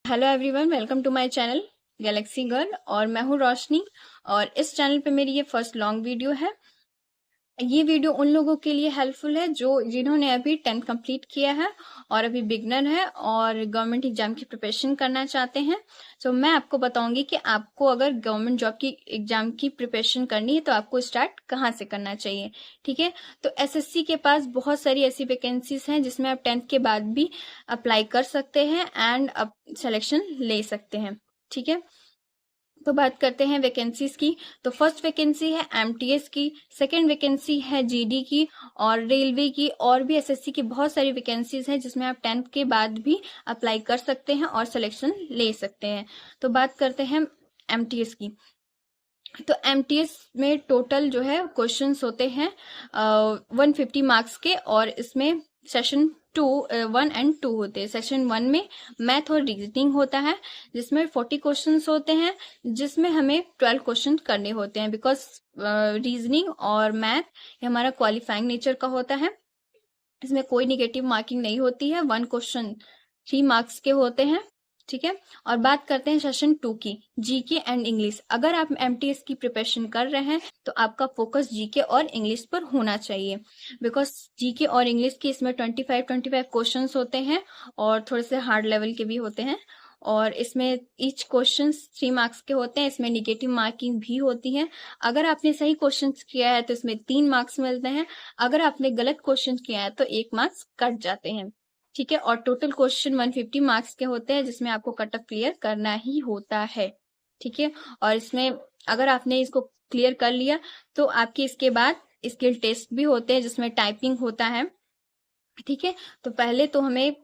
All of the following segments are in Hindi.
Hello everyone, welcome to my channel galaxy girl. और मैं हूँ रोशनी। और इस चैनल पे मेरी ये फर्स्ट लॉन्ग वीडियो है। ये वीडियो उन लोगों के लिए हेल्पफुल है जो जिन्होंने अभी 10th कंप्लीट किया है और अभी बिगनर है और गवर्नमेंट एग्जाम की प्रिपरेशन करना चाहते हैं। तो मैं आपको बताऊंगी कि आपको अगर गवर्नमेंट जॉब की एग्जाम की प्रिपरेशन करनी है तो आपको स्टार्ट कहाँ से करना चाहिए। ठीक है, तो एसएससी के पास बहुत सारी ऐसी वैकेंसीज हैं जिसमें आप 10th के बाद भी अप्लाई कर सकते हैं एंड अब सिलेक्शन ले सकते हैं। ठीक है, तो बात करते हैं वैकेंसीज की। तो फर्स्ट वैकेंसी है एमटीएस की, सेकंड वैकेंसी है जीडी की और रेलवे की। और भी एसएससी की बहुत सारी वैकेंसीज हैं जिसमें आप 10th के बाद भी अप्लाई कर सकते हैं और सिलेक्शन ले सकते हैं। तो बात करते हैं एमटीएस की। तो एमटीएस में टोटल जो है क्वेश्चंस होते हैं 150 मार्क्स के। और इसमें सेशन 1 एंड 2 होते हैं। सेशन 1 में मैथ और रीजनिंग होता है जिसमें 40 क्वेश्चंस होते हैं, जिसमें हमें 12 क्वेश्चन करने होते हैं बिकॉज रीजनिंग और मैथ ये हमारा क्वालिफाइंग नेचर का होता है। इसमें कोई निगेटिव मार्किंग नहीं होती है। 1 क्वेश्चन 3 मार्क्स के होते हैं। ठीक है, और बात करते हैं सेशन 2 की, जीके एंड इंग्लिश। अगर आप एमटीएस की प्रिपरेशन कर रहे हैं तो आपका फोकस जीके और इंग्लिश पर होना चाहिए बिकॉज जीके और इंग्लिश की इसमें 25 क्वेश्चंस होते हैं और थोड़े से हार्ड लेवल के भी होते हैं। और इसमें ईच क्वेश्चन 3 मार्क्स के होते हैं। इसमें निगेटिव मार्किंग भी होती है। अगर आपने सही क्वेश्चन किया है तो इसमें 3 मार्क्स मिलते हैं। अगर आपने गलत क्वेश्चन किया है तो 1 मार्क्स कट जाते हैं। ठीक है, और टोटल क्वेश्चन 150 मार्क्स के होते हैं जिसमें आपको कट ऑफ क्लियर करना ही होता है। ठीक है, और इसमें अगर आपने इसको क्लियर कर लिया तो आपके इसके बाद स्किल टेस्ट भी होते हैं जिसमें टाइपिंग होता है। ठीक है, तो पहले तो हमें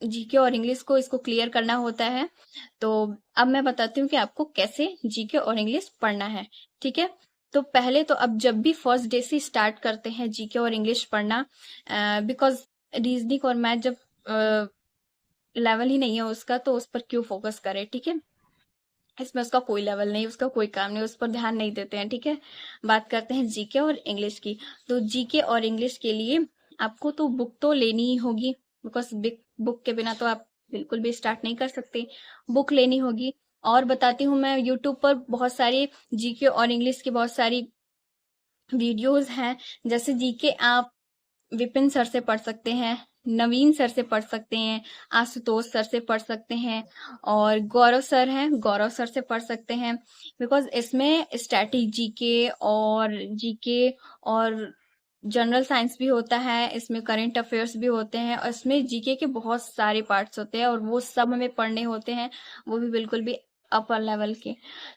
जीके और इंग्लिश को इसको क्लियर करना होता है। तो अब मैं बताती हूँ कि आपको कैसे जीके और इंग्लिश पढ़ना है। ठीक है, तो पहले तो अब जब भी फर्स्ट डे से स्टार्ट करते हैं जीके और इंग्लिश पढ़ना, बिकॉज रीजनिंग और मैथ जब लेवल ही नहीं है उसका तो उस पर क्यों फोकस करें। ठीक है, इसमें उसका कोई लेवल नहीं, उसका कोई काम नहीं, उस पर ध्यान नहीं देते हैं। ठीक है, बात करते हैं जीके और इंग्लिश की। तो जीके और इंग्लिश के लिए आपको तो बुक तो लेनी ही होगी बिकॉज बुक के बिना तो आप बिल्कुल भी स्टार्ट नहीं कर सकते। बुक लेनी होगी। और बताती हूँ, मैं यूट्यूब पर बहुत सारी जीके और इंग्लिश की बहुत सारी वीडियोस हैं। जैसे जीके आप विपिन सर से पढ़ सकते हैं, नवीन सर से पढ़ सकते हैं, आशुतोष सर से पढ़ सकते हैं और गौरव सर हैं, गौरव सर से पढ़ सकते हैं। बिकॉज इसमें स्टैटिक जीके और जीके और जनरल साइंस भी होता है, इसमें करंट अफेयर्स भी होते हैं और इसमें जीके के बहुत सारे पार्ट्स होते हैं और वो सब हमें पढ़ने होते हैं, वो भी बिल्कुल भी अपर लेवल के।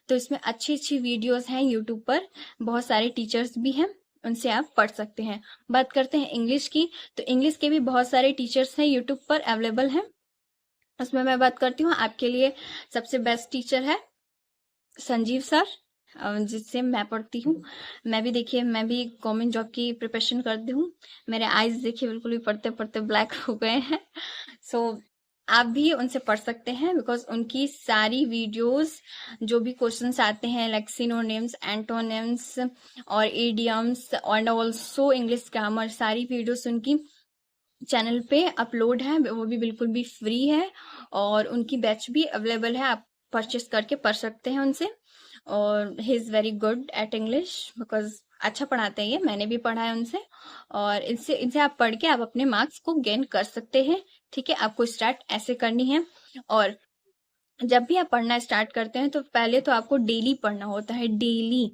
तो इसमें अच्छी अच्छी वीडियोस हैं यूट्यूब पर, बहुत सारे टीचर्स भी हैं, उनसे आप पढ़ सकते हैं। बात करते हैं इंग्लिश की। तो इंग्लिश के भी बहुत सारे टीचर्स हैं यूट्यूब पर अवेलेबल हैं। उसमें मैं बात करती हूँ, आपके लिए सबसे बेस्ट टीचर है संजीव सर, जिससे मैं पढ़ती हूँ। मैं भी देखिए, मैं भी गवर्नमेंट जॉब की प्रिपरेशन करती हूँ। मेरे आईज देखिए बिल्कुल भी पढ़ते पढ़ते ब्लैक हो गए हैं। सो आप भी उनसे पढ़ सकते हैं बिकॉज उनकी सारी वीडियोस जो भी क्वेश्चंस आते हैं लाइक सिनोनिम्स, एंटोनिम्स और idioms and also English grammar, सारी वीडियोस उनकी चैनल पे अपलोड है, वो भी बिल्कुल भी फ्री है। और उनकी बैच भी अवेलेबल है, आप परचेस करके पढ़ सकते हैं उनसे। और he is very good at English because अच्छा पढ़ाते हैं ये, मैंने भी पढ़ा है उनसे। और इनसे इनसे आप पढ़ के आप अपने मार्क्स को गेन कर सकते हैं। ठीक है, आपको स्टार्ट ऐसे करनी है। और जब भी आप पढ़ना स्टार्ट करते हैं तो पहले तो आपको डेली पढ़ना होता है। डेली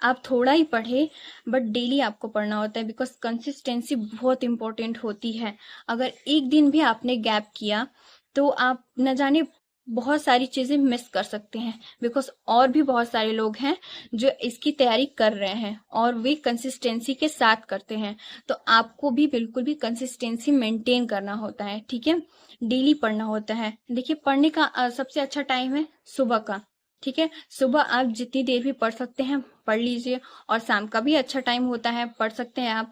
आप थोड़ा ही पढ़े बट डेली आपको पढ़ना होता है बिकॉज कंसिस्टेंसी बहुत इंपॉर्टेंट होती है। अगर एक दिन भी आपने गैप किया तो आप न जाने बहुत सारी चीजें मिस कर सकते हैं बिकॉज और भी बहुत सारे लोग हैं जो इसकी तैयारी कर रहे हैं और वे कंसिस्टेंसी के साथ करते हैं। तो आपको भी बिल्कुल भी कंसिस्टेंसी मेंटेन करना होता है। ठीक है, डेली पढ़ना होता है। देखिए, पढ़ने का सबसे अच्छा टाइम है सुबह का। ठीक है, सुबह आप जितनी देर भी पढ़ सकते हैं पढ़ लीजिए। और शाम का भी अच्छा टाइम होता है, पढ़ सकते हैं आप।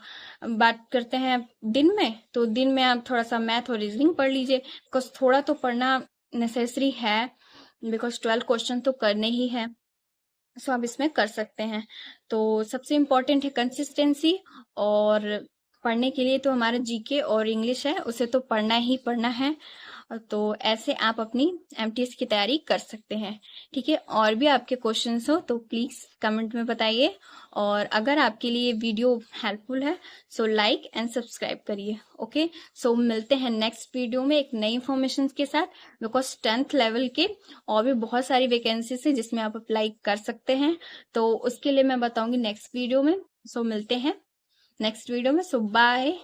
बात करते हैं दिन में, तो दिन में आप थोड़ा सा मैथ और रीजनिंग पढ़ लीजिए बिकॉज थोड़ा तो पढ़ना नेसेसरी है बिकॉज 12 क्वेश्चन तो करने ही है। सो आप इसमें कर सकते हैं। तो सबसे इम्पोर्टेंट है कंसिस्टेंसी। और पढ़ने के लिए तो हमारा जीके और इंग्लिश है, उसे तो पढ़ना ही पढ़ना है। तो ऐसे आप अपनी एमटीएस की तैयारी कर सकते हैं। ठीक है, और भी आपके क्वेश्चंस हो तो प्लीज कमेंट में बताइए, और अगर आपके लिए वीडियो हेल्पफुल है सो लाइक एंड सब्सक्राइब करिए। ओके, सो मिलते हैं नेक्स्ट वीडियो में एक नई इन्फॉर्मेशन के साथ, बिकॉज 10th लेवल के और भी बहुत सारी वैकेंसीज है जिसमें आप अप्लाई कर सकते हैं, तो उसके लिए मैं बताऊंगी नेक्स्ट वीडियो में। सो मिलते हैं नेक्स्ट वीडियो में। सो बाय।